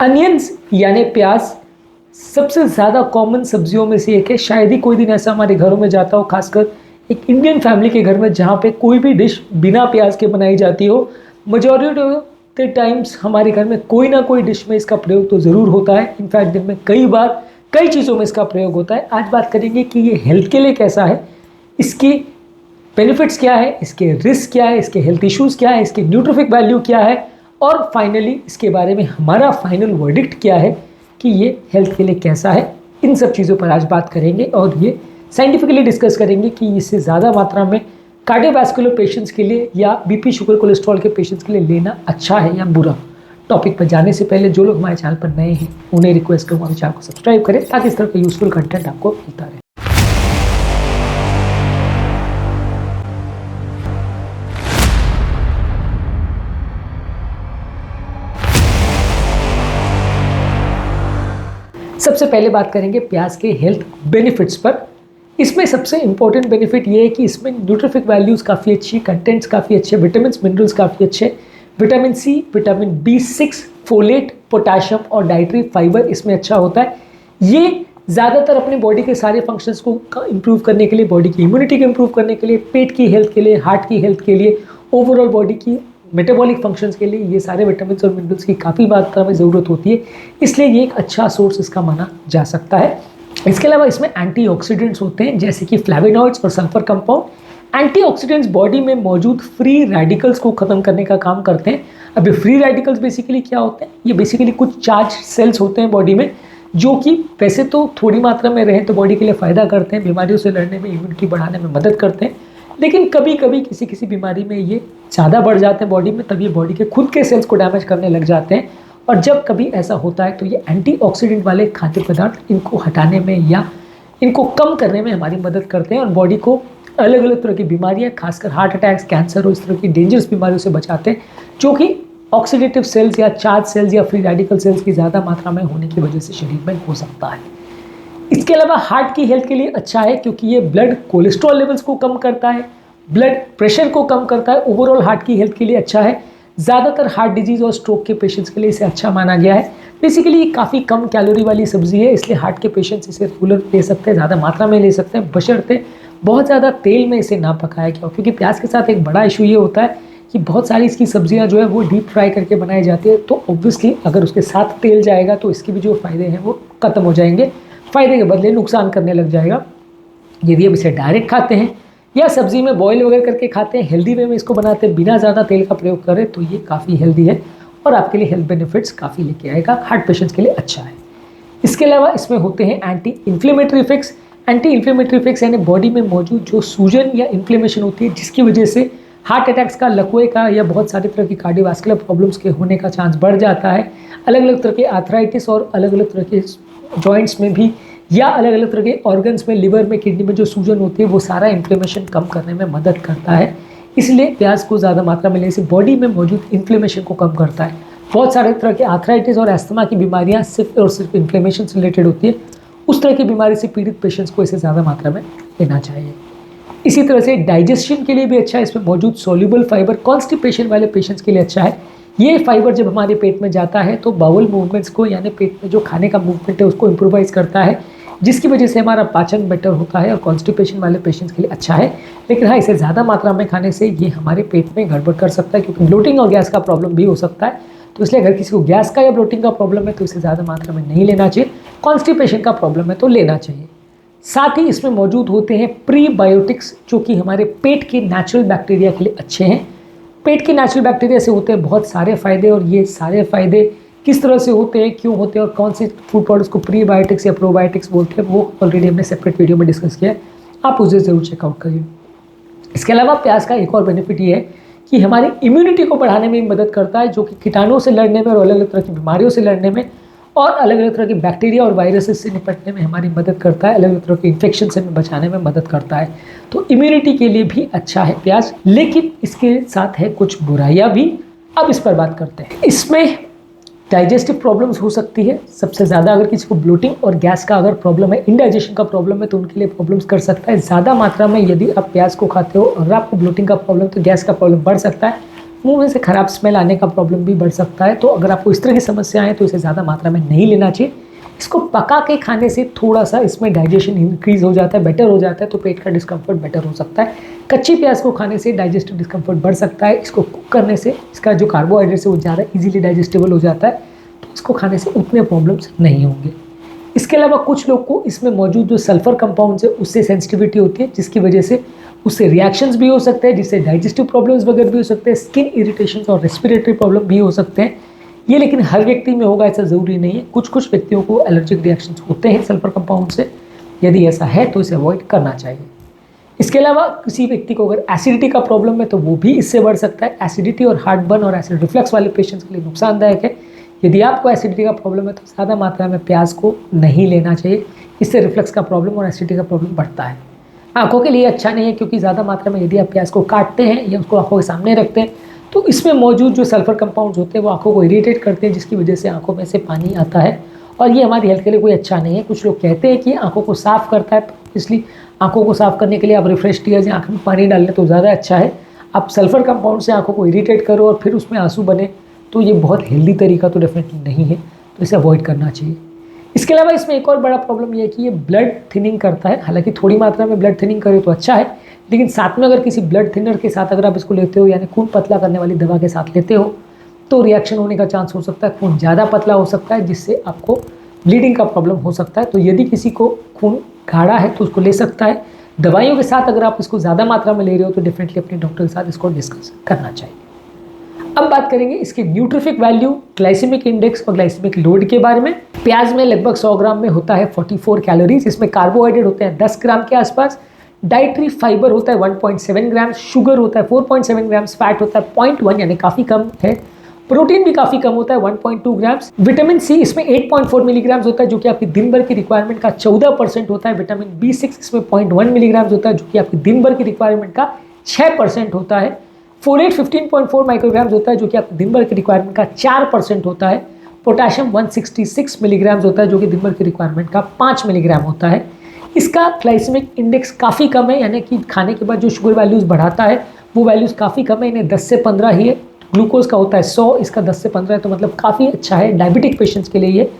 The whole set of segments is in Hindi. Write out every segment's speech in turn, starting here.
अनियंस यानी प्याज सबसे ज़्यादा कॉमन सब्जियों में से एक है। शायद ही कोई दिन ऐसा हमारे घरों में जाता हो, खासकर एक इंडियन फैमिली के घर में, जहाँ पे कोई भी डिश बिना प्याज के बनाई जाती हो। मेजॉरिटी ऑफ द टाइम्स हमारे घर में कोई ना कोई डिश में इसका प्रयोग तो ज़रूर होता है। इनफैक्ट दिन में कई बार कई चीज़ों में इसका प्रयोग होता है। आज बात करेंगे कि ये हेल्थ के लिए कैसा है, इसकी बेनिफिट्स क्या है, इसके रिस्क क्या है, इसके हेल्थ इश्यूज़ क्या है, इसकी न्यूट्रिफिक वैल्यू क्या है, और फाइनली इसके बारे में हमारा फाइनल वर्डिक्ट क्या है कि ये हेल्थ के लिए कैसा है। इन सब चीज़ों पर आज बात करेंगे और ये साइंटिफिकली डिस्कस करेंगे कि इससे ज़्यादा मात्रा में कार्डियोवैस्कुलर पेशेंट्स के लिए या बीपी शुगर कोलेस्ट्रॉल के पेशेंट्स के लिए लेना अच्छा है या बुरा। टॉपिक पर जाने से पहले जो लोग हमारे चैनल पर नए हैं उन्हें रिक्वेस्ट करूँगा कि चैनल को सब्सक्राइब करें ताकि इस तरह का यूजफुल कंटेंट आपको मिलता रहे। सबसे पहले बात करेंगे प्याज के हेल्थ बेनिफिट्स पर। इसमें सबसे इंपॉर्टेंट बेनिफिट ये है कि इसमें न्यूट्रिफिक वैल्यूज़ काफ़ी अच्छी, कंटेंट्स काफ़ी अच्छे, विटामिन मिनरल्स काफ़ी अच्छे, vitamin C, vitamin B6, folate, potassium और डाइटरी फाइबर इसमें अच्छा होता है। ये ज़्यादातर अपने बॉडी के सारे फंक्शंस को इम्प्रूव करने के लिए, बॉडी की इम्यूनिटी को इम्प्रूव करने के लिए, पेट की हेल्थ के लिए, हार्ट की हेल्थ के लिए, ओवरऑल बॉडी की मेटाबॉलिक फंक्शंस के लिए ये सारे विटामिन और मिनरल्स की काफ़ी मात्रा में ज़रूरत होती है। इसलिए ये एक अच्छा सोर्स इसका माना जा सकता है। इसके अलावा इसमें एंटीऑक्सीडेंट्स होते हैं जैसे कि फ्लैवेनॉइड्स और सल्फर कंपाउंड। एंटीऑक्सीडेंट्स बॉडी में मौजूद फ्री रेडिकल्स को ख़त्म करने का काम करते हैं। अब ये फ्री रेडिकल्स बेसिकली क्या होते हैं? ये बेसिकली कुछ चार्ज सेल्स होते हैं बॉडी में, जो कि वैसे तो थोड़ी मात्रा में रहें तो बॉडी के लिए फ़ायदा करते हैं, बीमारियों से लड़ने में, इम्यूनिटी बढ़ाने में मदद करते हैं। लेकिन कभी कभी किसी बीमारी में ये ज़्यादा बढ़ जाते हैं बॉडी में, तब ये बॉडी के खुद के सेल्स को डैमेज करने लग जाते हैं। और जब कभी ऐसा होता है तो ये एंटीऑक्सीडेंट वाले खाद्य पदार्थ इनको हटाने में या इनको कम करने में हमारी मदद करते हैं और बॉडी को अलग अलग तरह की बीमारियाँ, खासकर हार्ट अटैक्स, कैंसर और इस तरह की डेंजरस बीमारियों से बचाते हैं, जो कि ऑक्सीडेटिव सेल्स या चार्ज सेल्स या फ्री रेडिकल सेल्स की ज़्यादा मात्रा में होने की वजह से शरीर में हो सकता है। इसके अलावा हार्ट की हेल्थ के लिए अच्छा है क्योंकि ये ब्लड कोलेस्ट्रॉल लेवल्स को कम करता है, ब्लड प्रेशर को कम करता है, ओवरऑल हार्ट की हेल्थ के लिए अच्छा है। ज़्यादातर हार्ट डिजीज़ और स्ट्रोक के पेशेंट्स के लिए इसे अच्छा माना गया है। बेसिकली ये काफ़ी कम कैलोरी वाली सब्जी है, इसलिए हार्ट के पेशेंट्स इसे रेगुलर ले सकते हैं, ज़्यादा मात्रा में ले सकते हैं, बशर्ते बहुत ज़्यादा तेल में इसे ना पकाया गया हो। क्योंकि प्याज के साथ एक बड़ा इशू ये होता है कि बहुत सारी इसकी सब्जियां जो है वो डीप फ्राई करके बनाई जाती है, तो ऑब्वियसली अगर उसके साथ तेल जाएगा तो इसके भी जो फ़ायदे हैं वो ख़त्म हो जाएंगे, फ़ायदे के बदले नुकसान करने लग जाएगा। यदि हम इसे डायरेक्ट खाते हैं या सब्जी में बॉईल वगैरह करके खाते हैं, हेल्दी वे में इसको बनाते हैं बिना ज़्यादा तेल का प्रयोग करें, तो ये काफ़ी हेल्दी है और आपके लिए हेल्थ बेनिफिट्स काफ़ी लेके आएगा। हार्ट पेशेंट्स के लिए अच्छा है। इसके अलावा इसमें होते हैं anti inflammatory effects. Anti inflammatory effects यानी बॉडी में मौजूद जो सूजन या इन्फ्लेमेशन होती है, जिसकी वजह से हार्ट अटैक्स का, लकवे का या बहुत सारी तरह की कार्डियोवैस्कुलर प्रॉब्लम्स के होने का चांस बढ़ जाता है। अलग अलग तरह के आर्थराइटिस और अलग अलग तरह के जॉइंट्स में भी या अलग अलग तरह के ऑर्गन्स में, लिवर में, किडनी में जो सूजन होती है वो सारा इन्फ्लेमेशन कम करने में मदद करता है। इसलिए प्याज को ज़्यादा मात्रा में लेने से बॉडी में मौजूद इन्फ्लेमेशन को कम करता है। बहुत सारे तरह के आर्थराइटिस और अस्थमा की बीमारियाँ सिर्फ और सिर्फ इन्फ्लेमेशन से रिलेटेड होती है। उस तरह की बीमारी से पीड़ित पेशेंट्स को इसे ज़्यादा मात्रा में लेना चाहिए। इसी तरह से डाइजेशन के लिए भी अच्छा है। इसमें मौजूद सोल्यूबल फाइबर कॉन्स्टिपेशन वाले पेशेंट्स के लिए अच्छा है। ये फाइबर जब हमारे पेट में जाता है तो बाउल मूवमेंट्स को, यानी पेट में जो खाने का मूवमेंट है उसको इम्प्रोवाइज करता है, जिसकी वजह से हमारा पाचन बेटर होता है और कॉन्स्टिपेशन वाले पेशेंट्स के लिए अच्छा है। लेकिन हाँ, इसे ज़्यादा मात्रा में खाने से ये हमारे पेट में गड़बड़ कर सकता है, क्योंकि ब्लोटिंग और गैस का प्रॉब्लम भी हो सकता है। तो इसलिए अगर किसी को गैस का या ब्लोटिंग का प्रॉब्लम है तो इसे ज़्यादा मात्रा में नहीं लेना चाहिए। कॉन्स्टिपेशन का प्रॉब्लम है तो लेना चाहिए। साथ ही इसमें मौजूद होते हैं प्रीबायोटिक्स, जो कि हमारे पेट के नेचुरल बैक्टीरिया के लिए अच्छे हैं। पेट के नेचुरल बैक्टीरिया से होते हैं बहुत सारे फ़ायदे, और ये सारे फ़ायदे किस तरह से होते हैं, क्यों होते हैं और कौन से फूड प्रोडक्ट्स को प्रीबायोटिक्स या प्रोबायोटिक्स बोलते हैं, वो ऑलरेडी हमने सेपरेट वीडियो में डिस्कस किया है, आप उसे ज़रूर चेकआउट करिए। इसके अलावा प्याज का एक और बेनिफिट ये है कि हमारी इम्यूनिटी को बढ़ाने में मदद करता है, जो कि कीटाणुओं से लड़ने में और अलग अलग तरह की बीमारियों से लड़ने में और अलग अलग तरह के बैक्टीरिया और वायरसेस से निपटने में हमारी मदद करता है, अलग अलग तरह के इन्फेक्शन से बचाने में मदद करता है। तो इम्यूनिटी के लिए भी अच्छा है प्याज, लेकिन इसके साथ है कुछ बुराइयां भी। अब इस पर बात करते हैं। इसमें डाइजेस्टिव प्रॉब्लम्स हो सकती है सबसे ज़्यादा। अगर किसी को ब्लोटिंग और गैस का अगर प्रॉब्लम है, इंडाइजेशन का प्रॉब्लम है, तो उनके लिए प्रॉब्लम्स कर सकता है। ज़्यादा मात्रा में यदि आप प्याज को खाते हो और आपको ब्लोटिंग का प्रॉब्लम, तो गैस का प्रॉब्लम बढ़ सकता है। मुंह में से खराब स्मेल आने का प्रॉब्लम भी बढ़ सकता है। तो अगर आपको इस तरह की समस्या है तो इसे ज़्यादा मात्रा में नहीं लेना चाहिए। इसको पका के खाने से थोड़ा सा इसमें डाइजेशन इंक्रीज हो जाता है, बेटर हो जाता है, तो पेट का डिस्कम्फर्ट बेटर हो सकता है। कच्ची प्याज को खाने से डाइजेस्टिव डिस्कम्फर्ट बढ़ सकता है। इसको कुक करने से इसका जो कार्बोहाइड्रेट है वो ज़्यादा इजीली डाइजेस्टेबल हो जाता है, तो इसको खाने से उतने प्रॉब्लम्स नहीं होंगे। इसके अलावा कुछ लोग को इसमें मौजूद जो सल्फर कंपाउंड्स है उससे सेंसिटिविटी होती है, जिसकी वजह से उससे रिएक्शंस भी हो सकते हैं, जिससे डाइजेस्टिव प्रॉब्लम्स वगैरह भी हो सकते हैं, स्किन इरिटेशंस और रेस्पिरेटरी प्रॉब्लम भी हो सकते हैं। ये लेकिन हर व्यक्ति में होगा ऐसा ज़रूरी नहीं है। कुछ कुछ व्यक्तियों को एलर्जिक रिएक्शंस होते हैं सल्फर कंपाउंड से। यदि ऐसा है तो इसे अवॉइड करना चाहिए। इसके अलावा किसी व्यक्ति को अगर एसिडिटी का प्रॉब्लम है तो वो भी इससे बढ़ सकता है। एसिडिटी और हार्ट बर्न और एसिड रिफ्लक्स वाले पेशेंट्स के लिए नुकसानदायक है। यदि आपको एसिडिटी का प्रॉब्लम है तो ज़्यादा मात्रा में प्याज को नहीं लेना चाहिए, इससे रिफ्लक्स का प्रॉब्लम और एसिडिटी का प्रॉब्लम बढ़ता है। आंखों के लिए अच्छा नहीं है, क्योंकि ज़्यादा मात्रा में यदि आप प्याज को काटते हैं या उसको आंखों के सामने रखते हैं तो इसमें मौजूद जो सल्फर कंपाउंड्स होते हैं वो आंखों को इरिटेट करते हैं, जिसकी वजह से आंखों में से पानी आता है और ये हमारी हेल्थ के लिए कोई अच्छा नहीं है। कुछ लोग कहते हैं कि आंखों को साफ़ करता है, इसलिए आंखों को साफ़ करने के लिए आप रिफ्रेश टीयर्स या आँख में पानी डाल लें तो ज़्यादा अच्छा है। आप सल्फर कंपाउंड से आंखों को इरिटेट करो और फिर उसमें आंसू बने तो ये बहुत हेल्दी तरीका तो डेफिनेटली नहीं है, तो इसे अवॉइड करना चाहिए। इसके अलावा इसमें एक और बड़ा प्रॉब्लम ये है कि ये ब्लड थिनिंग करता है। हालांकि थोड़ी मात्रा में ब्लड थिनिंग करे तो अच्छा है, लेकिन साथ में अगर किसी ब्लड थिनर के साथ अगर आप इसको लेते हो, यानी खून पतला करने वाली दवा के साथ लेते हो, तो रिएक्शन होने का चांस हो सकता है। खून ज़्यादा पतला हो सकता है, जिससे आपको ब्लीडिंग का प्रॉब्लम हो सकता है। तो यदि किसी को खून गाढ़ा है तो उसको ले सकता है। दवाइयों के साथ अगर आप इसको ज़्यादा मात्रा में ले रहे हो तो डेफिनेटली अपने डॉक्टर के साथ इसको डिस्कस करना चाहिए। अब बात करेंगे इसके न्यूट्रिफिक वैल्यू, ग्लाइसेमिक इंडेक्स और ग्लाइसेमिक लोड के बारे में। प्याज में लगभग 100 ग्राम में होता है 44 कैलोरीज। इसमें कार्बोहाइड्रेट होते हैं 10 ग्राम के आसपास, डाइटरी फाइबर होता है 1.7 ग्राम, शुगर होता है 4.7 ग्राम, फैट होता है 0.1 यानी काफ़ी कम है, प्रोटीन भी काफ़ी कम होता है 1.2 ग्राम्स। विटामिन सी इसमें 8.4 मिलीग्राम्स होता है, जो कि आपकी दिन भर की रिक्वायरमेंट का 14% होता है। विटामिन B6 इसमें 0.1 मिलीग्राम्स होता है, जो कि आपकी दिन भर की रिक्वायरमेंट का 6% होता है। फोलेट 15.4 माइक्रोग्राम्स होता है, जो कि आपकी दिन भर की रिक्वायरमेंट का 4% होता है। पोटेशियम 166 मिलीग्राम्स होता है, जो कि दिन भर की रिक्वायरमेंट का 5 मिलीग्राम होता है। इसका ग्लाइसेमिक इंडेक्स काफ़ी कम है, यानी कि खाने के बाद जो शुगर वैल्यूज़ बढ़ाता है वो वैल्यूज़ काफ़ी कम है। इन्हें 10 से 15 ही है। ग्लूकोज का होता है 100, इसका 10 से 15 है, तो मतलब काफ़ी अच्छा है डायबिटिक पेशेंट्स के लिए ये।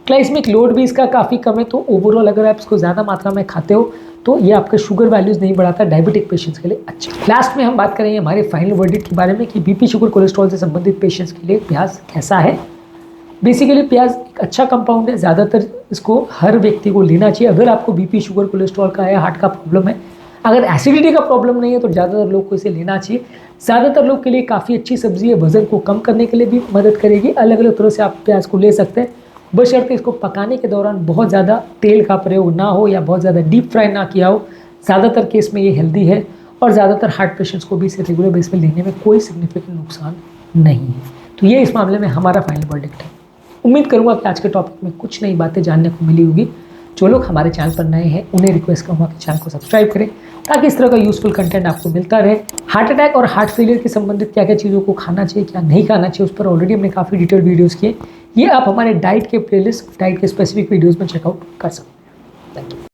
ग्लाइसेमिक लोड भी इसका काफ़ी कम है, तो ओवरऑल अगर आप इसको ज़्यादा मात्रा में खाते हो तो ये आपके शुगर वैल्यूज़ नहीं बढ़ाता, डायबिटिक पेशेंट्स के लिए अच्छा। लास्ट में हम बात करेंगे हमारे फाइनल वर्डिक्ट के बारे में कि बीपी, शुगर, कोलेस्ट्रॉल से संबंधित पेशेंट्स के लिए प्याज कैसा है। बेसिकली प्याज एक अच्छा कंपाउंड है, ज़्यादातर इसको हर व्यक्ति को लेना चाहिए। अगर आपको बीपी, शुगर, कोलेस्ट्रॉल का है, हार्ट का प्रॉब्लम है, अगर एसिडिटी का प्रॉब्लम नहीं है तो ज़्यादातर लोग को इसे लेना चाहिए। ज़्यादातर लोग के लिए काफ़ी अच्छी सब्जी है, वज़न को कम करने के लिए भी मदद करेगी। अलग अलग तरह से आप प्याज को ले सकते हैं, बशर्ते इसको पकाने के दौरान बहुत ज़्यादा तेल का प्रयोग ना हो या बहुत ज़्यादा डीप फ्राई ना किया हो। ज़्यादातर केस में ये हेल्दी है और ज़्यादातर हार्ट पेशेंट्स को भी इसे रेगुलर बेस में लेने में कोई सिग्निफिकेंट नुकसान नहीं है। तो ये इस मामले में हमारा फाइनल वर्डिक्ट है। उम्मीद करूँगा कि आज के टॉपिक में कुछ नई बातें जानने को मिली होगी। जो लोग हमारे चैनल पर नए हैं उन्हें रिक्वेस्ट करूँगा कि चैनल को सब्सक्राइब करें, ताकि इस तरह का यूजफुल कंटेंट आपको मिलता रहे। हार्ट अटैक और हार्ट फेलियर के संबंधित क्या क्या चीज़ों को खाना चाहिए, क्या नहीं खाना चाहिए, उस पर ऑलरेडी हमने काफ़ी डिटेल वीडियोज़ किए। ये आप हमारे डाइट के प्लेलिस्ट, डाइट के स्पेसिफिक वीडियोज़ में चेकआउट कर सकते हैं। Thank you.